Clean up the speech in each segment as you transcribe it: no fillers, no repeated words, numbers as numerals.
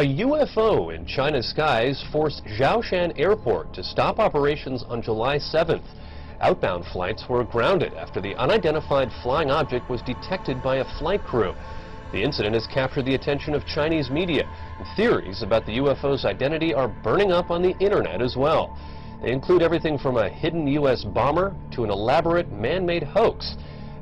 A UFO in China's skies forced Zhoushan Airport to stop operations on July 7th. Outbound flights were grounded after the unidentified flying object was detected by a flight crew. The incident has captured the attention of Chinese media, and theories about the UFO's identity are burning up on the internet as well. They include everything from a hidden U.S. bomber to an elaborate man-made hoax.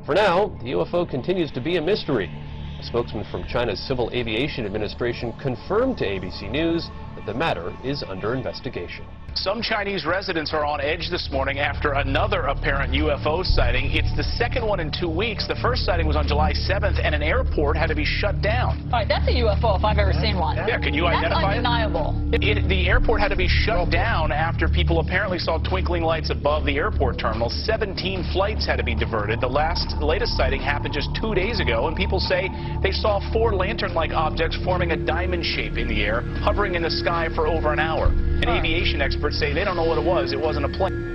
For now, the UFO continues to be a mystery. A spokesman from China's Civil Aviation Administration confirmed to ABC News that the matter is under investigation. Some Chinese residents are on edge this morning after another apparent UFO sighting. It's the second one in 2 weeks. The first sighting was on July 7th, and an airport had to be shut down. All right, that's a UFO if I've ever seen one. Yeah, can you identify it? That's undeniable. The airport had to be shut down after people apparently saw twinkling lights above the airport terminal. 17 flights had to be diverted. The latest sighting happened just 2 days ago, and people say they saw 4 lantern-like objects forming a diamond shape in the air, hovering in the sky for over an hour. And aviation experts say they don't know what it was. It wasn't a plane.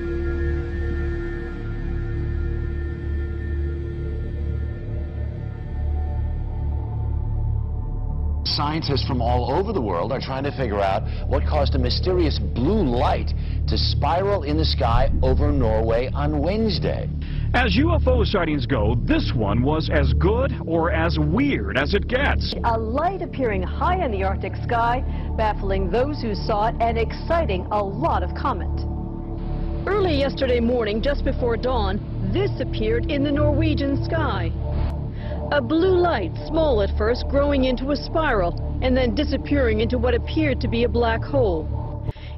Scientists from all over the world are trying to figure out what caused a mysterious blue light to spiral in the sky over Norway on Wednesday. As UFO sightings go, this one was as good or as weird as it gets. A light appearing high in the Arctic sky, baffling those who saw it and exciting a lot of comment. Early yesterday morning, just before dawn, this appeared in the Norwegian sky. A blue light, small at first, growing into a spiral and then disappearing into what appeared to be a black hole.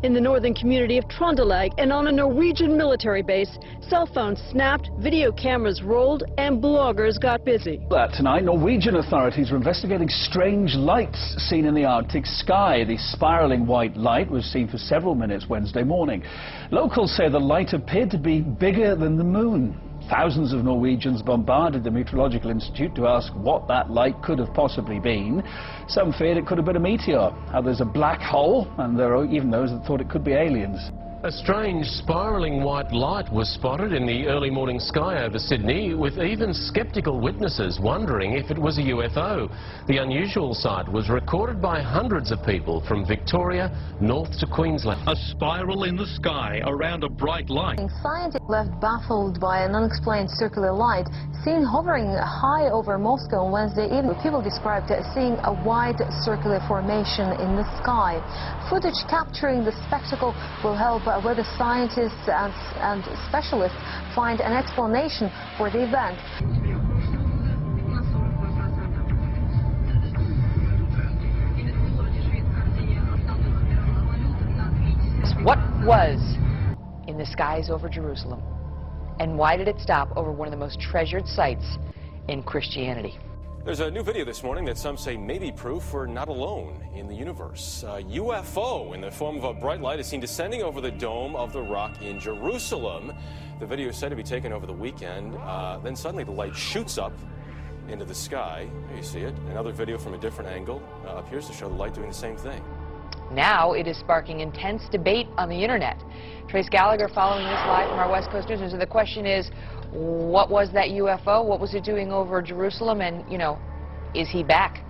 In the northern community of Trondelag and on a Norwegian military base, cell phones snapped, video cameras rolled, and bloggers got busy. Tonight, Norwegian authorities are investigating strange lights seen in the Arctic sky. The spiraling white light was seen for several minutes Wednesday morning. Locals say the light appeared to be bigger than the moon. Thousands of Norwegians bombarded the Meteorological Institute to ask what that light could have possibly been. Some feared it could have been a meteor, others a black hole, and there are even those that thought it could be aliens. A strange spiraling white light was spotted in the early morning sky over Sydney, with even skeptical witnesses wondering if it was a UFO. The unusual sight was recorded by hundreds of people from Victoria north to Queensland. A spiral in the sky around a bright light. Scientists left baffled by an unexplained circular light seen hovering high over Moscow on Wednesday evening. People described seeing a wide circular formation in the sky. Footage capturing the spectacle will help whether scientists and specialists find an explanation for the event. What was in the skies over Jerusalem, and why did it stop over one of the most treasured sites in Christianity? There's a new video this morning that some say may be proof we're not alone in the universe. A UFO in the form of a bright light is seen descending over the Dome of the Rock in Jerusalem. The video is said to be taken over the weekend. Then suddenly the light shoots up into the sky. There you see it. Another video from a different angle appears to show the light doing the same thing. Now it is sparking intense debate on the internet. Trace Gallagher following this live from our West Coast News. So the question is, what was that UFO? What was it doing over Jerusalem? And, you know, is he back?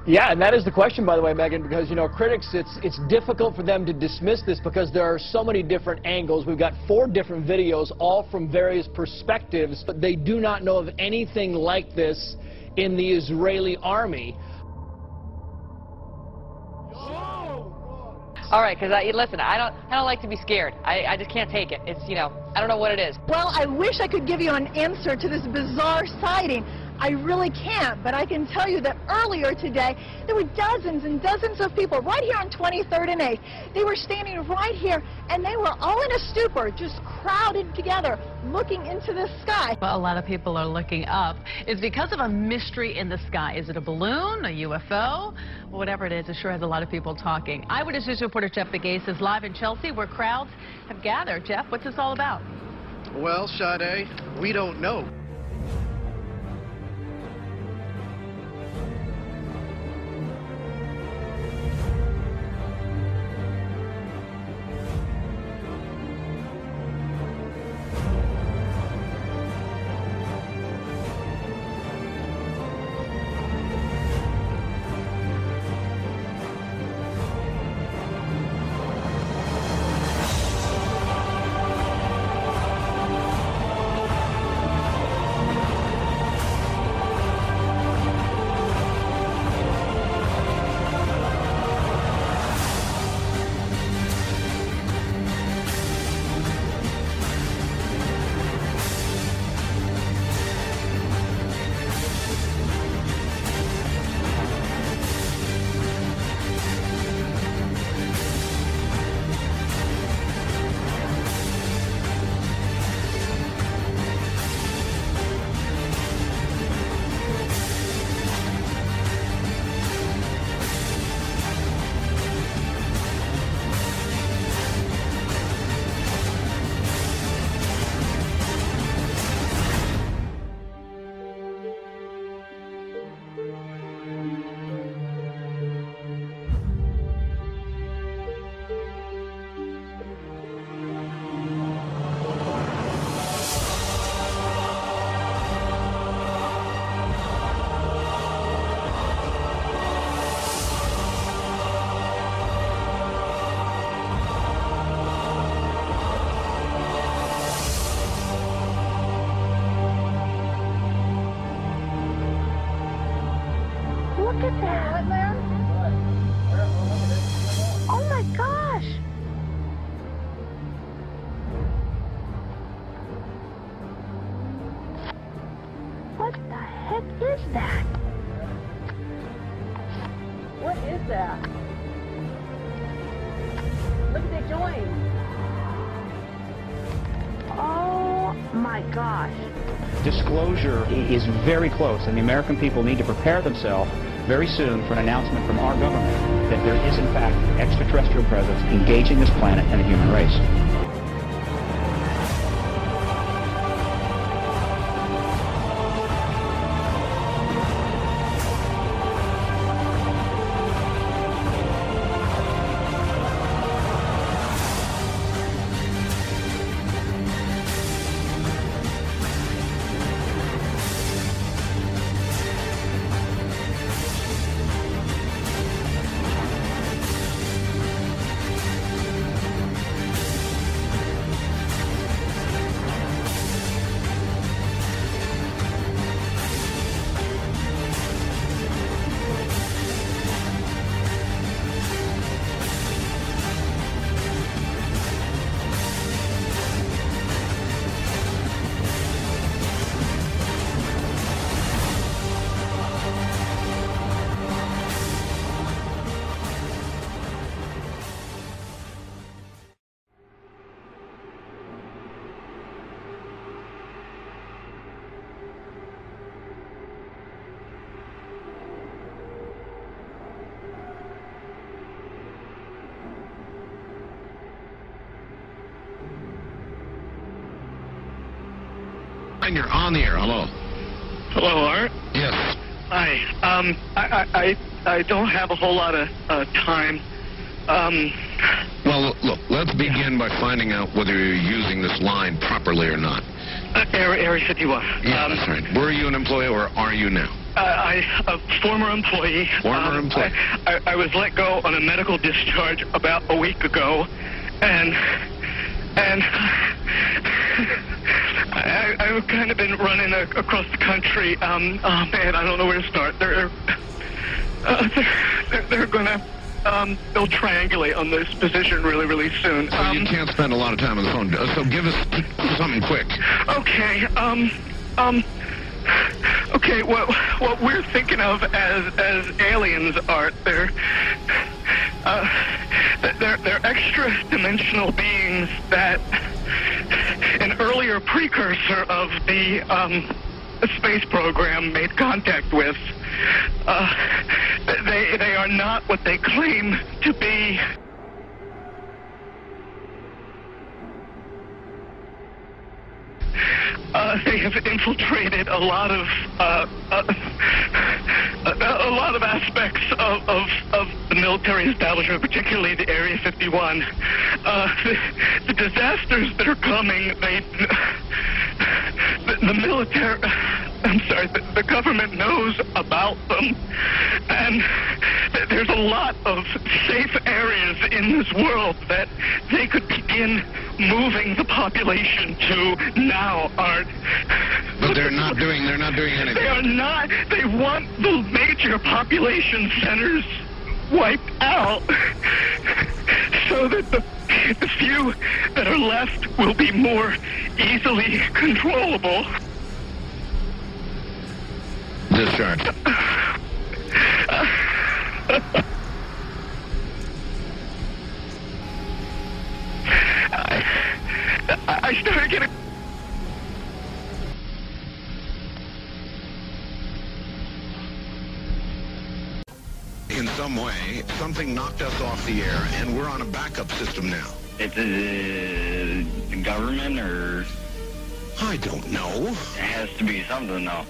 Yeah, and that is the question, by the way, Megan, because, you know, critics, it's difficult for them to dismiss this because there are so many different angles. We've got 4 different videos, all from various perspectives, but they do not know of anything like this in the Israeli army. All right, because listen, I don't like to be scared. I just can't take it. It's, you know, I don't know what it is. Well, I wish I could give you an answer to this bizarre sighting. I really can't, but I can tell you that earlier today, there were dozens and dozens of people right here on 23rd and 8th. They were standing right here, and they were all in a stupor, just crowded together, looking into the sky. Well, a lot of people are looking up. It's because of a mystery in the sky. Is it a balloon, a UFO? Whatever it is, it sure has a lot of people talking. Eyewitness News reporter Jeff Begay is live in Chelsea, where crowds have gathered. Jeff, what's this all about? Well, Shyt, we don't know. is that? What is that? Look at the joint. Oh my gosh. Disclosure is very close, and the American people need to prepare themselves very soon for an announcement from our government that there is, in fact, extraterrestrial presence engaging this planet and the human race. You're on the air. Hello. Hello, Art. Yes. Hi. I don't have a whole lot of time. Well, look, let's begin by finding out whether you're using this line properly or not. Area 51. Yeah, that's right. Were you an employee or are you now? A former employee. Former employee. I was let go on a medical discharge about a week ago, and I've kind of been running across the country. Oh man, I don't know where to start. They're gonna they'll triangulate on this position really soon. So you can't spend a lot of time on the phone. So give us something quick. Okay. Okay. What we're thinking of as aliens, Art, they're extra-dimensional beings that an earlier precursor of the space program made contact with. They are not what they claim to be. They have infiltrated a lot of aspects of the military establishment, particularly the Area 51. The disasters that are coming, the military, I'm sorry, the government knows about them, and there's a lot of safe areas in this world that they could begin moving the population to now, Art. But they're not doing anything. They are not. They want the major population centers wiped out so that the few that are left will be more easily controllable. Discharge. I started getting... In some way, something knocked us off the air, and we're on a backup system now. It's the government, or... I don't know. It has to be something, though.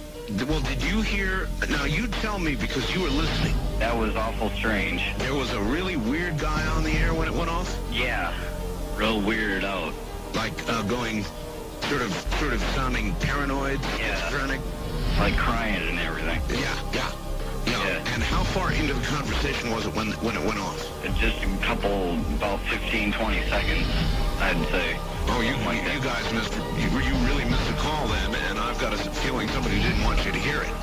Well, did you hear... Now, you tell me, because you were listening. That was awful strange. There was a really weird guy on the air when it went off? Yeah. Real weirded out. Like, going... Sort of sounding paranoid? Yeah. Schizophrenic? Like crying and everything. Yeah. And how far into the conversation was it when it went off? Just a couple, about 15, 20 seconds, I'd say. Oh, you guys missed... You really missed a call then, and I've got a feeling somebody didn't want you to hear it.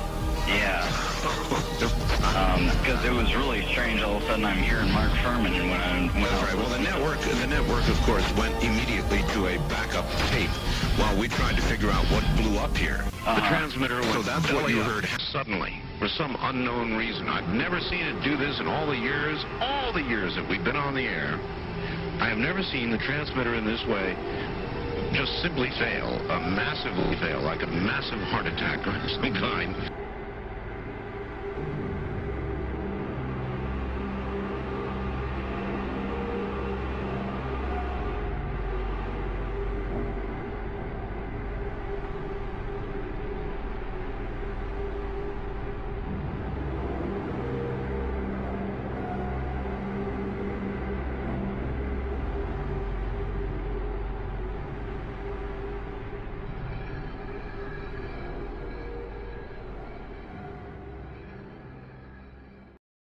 Yeah. Because it was really strange. All of a sudden, I'm hearing Mark Furman, and when That's right. Well, the network, of course, went immediately to a play backup tape while we tried to figure out what blew up here. The transmitter was, so that's what you heard suddenly, for some unknown reason. I've never seen it do this in all the years that we've been on the air. I have never seen the transmitter in this way just simply fail, massively fail, like a massive heart attack of some kind.